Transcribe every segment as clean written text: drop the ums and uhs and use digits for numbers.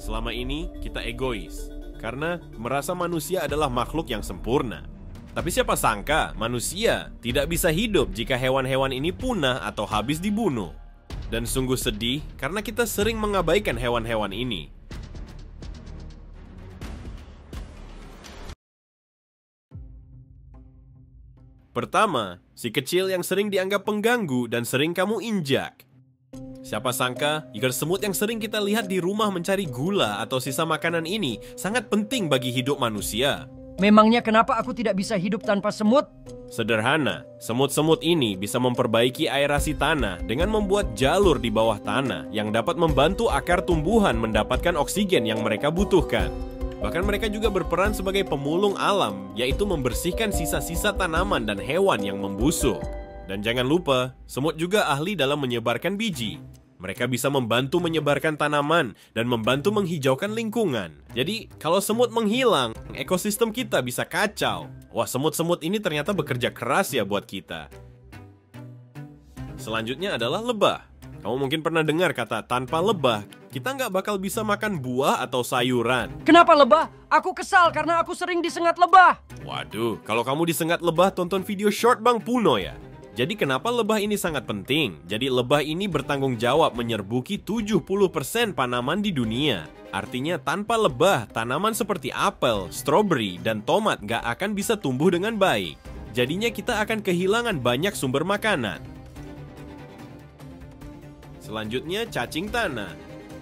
selama ini kita egois karena merasa manusia adalah makhluk yang sempurna. Tapi siapa sangka manusia tidak bisa hidup jika hewan-hewan ini punah atau habis dibunuh. Dan sungguh sedih karena kita sering mengabaikan hewan-hewan ini. Pertama, si kecil yang sering dianggap pengganggu dan sering kamu injak. Siapa sangka, ikan semut yang sering kita lihat di rumah mencari gula atau sisa makanan ini sangat penting bagi hidup manusia. Memangnya kenapa aku tidak bisa hidup tanpa semut? Sederhana, semut-semut ini bisa memperbaiki aerasi tanah dengan membuat jalur di bawah tanah yang dapat membantu akar tumbuhan mendapatkan oksigen yang mereka butuhkan. Bahkan mereka juga berperan sebagai pemulung alam, yaitu membersihkan sisa-sisa tanaman dan hewan yang membusuk. Dan jangan lupa, semut juga ahli dalam menyebarkan biji. Mereka bisa membantu menyebarkan tanaman dan membantu menghijaukan lingkungan. Jadi, kalau semut menghilang, ekosistem kita bisa kacau. Wah, semut-semut ini ternyata bekerja keras ya buat kita. Selanjutnya adalah lebah. Kamu mungkin pernah dengar kata tanpa lebah, kita nggak bakal bisa makan buah atau sayuran. Kenapa lebah? Aku kesal karena aku sering disengat lebah. Waduh, kalau kamu disengat lebah, tonton video short Bang Puno ya. Jadi kenapa lebah ini sangat penting? Jadi lebah ini bertanggung jawab menyerbuki 70% tanaman di dunia. Artinya tanpa lebah, tanaman seperti apel, stroberi, dan tomat nggak akan bisa tumbuh dengan baik. Jadinya kita akan kehilangan banyak sumber makanan. Selanjutnya, cacing tanah.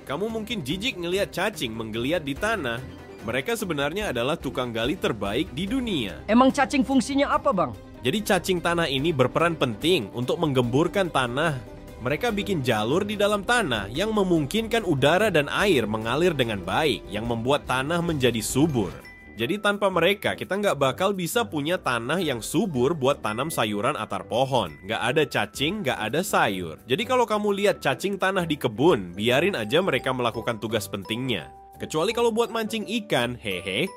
Kamu mungkin jijik ngelihat cacing menggeliat di tanah. Mereka sebenarnya adalah tukang gali terbaik di dunia. Emang cacing fungsinya apa, Bang? Jadi cacing tanah ini berperan penting untuk menggemburkan tanah. Mereka bikin jalur di dalam tanah yang memungkinkan udara dan air mengalir dengan baik, yang membuat tanah menjadi subur. Jadi tanpa mereka, kita nggak bakal bisa punya tanah yang subur buat tanam sayuran atau pohon. Nggak ada cacing, nggak ada sayur. Jadi kalau kamu lihat cacing tanah di kebun, biarin aja mereka melakukan tugas pentingnya. Kecuali kalau buat mancing ikan, hehe.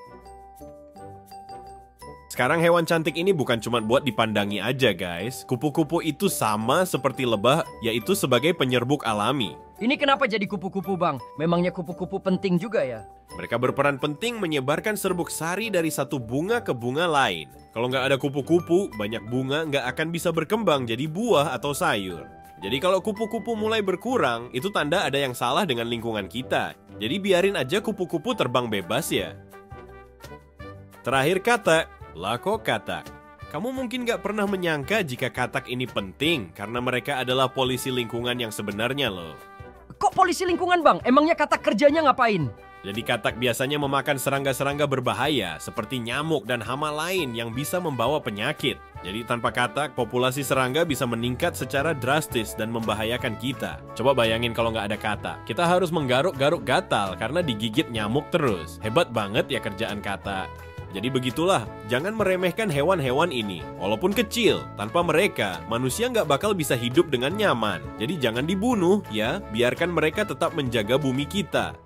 Sekarang hewan cantik ini bukan cuma buat dipandangi aja guys. Kupu-kupu itu sama seperti lebah, yaitu sebagai penyerbuk alami. Ini kenapa jadi kupu-kupu, Bang? Memangnya kupu-kupu penting juga ya? Mereka berperan penting menyebarkan serbuk sari dari satu bunga ke bunga lain. Kalau nggak ada kupu-kupu, banyak bunga nggak akan bisa berkembang jadi buah atau sayur. Jadi kalau kupu-kupu mulai berkurang, itu tanda ada yang salah dengan lingkungan kita. Jadi biarin aja kupu-kupu terbang bebas ya. Terakhir kata, lako katak. Kamu mungkin gak pernah menyangka jika katak ini penting karena mereka adalah polisi lingkungan yang sebenarnya loh. Kok polisi lingkungan, Bang? Emangnya katak kerjanya ngapain? Jadi katak biasanya memakan serangga-serangga berbahaya seperti nyamuk dan hama lain yang bisa membawa penyakit. Jadi tanpa katak, populasi serangga bisa meningkat secara drastis dan membahayakan kita. Coba bayangin kalau nggak ada katak. Kita harus menggaruk-garuk gatal karena digigit nyamuk terus. Hebat banget ya kerjaan katak. Jadi begitulah, jangan meremehkan hewan-hewan ini. Walaupun kecil, tanpa mereka, manusia nggak bakal bisa hidup dengan nyaman. Jadi jangan dibunuh ya, biarkan mereka tetap menjaga bumi kita.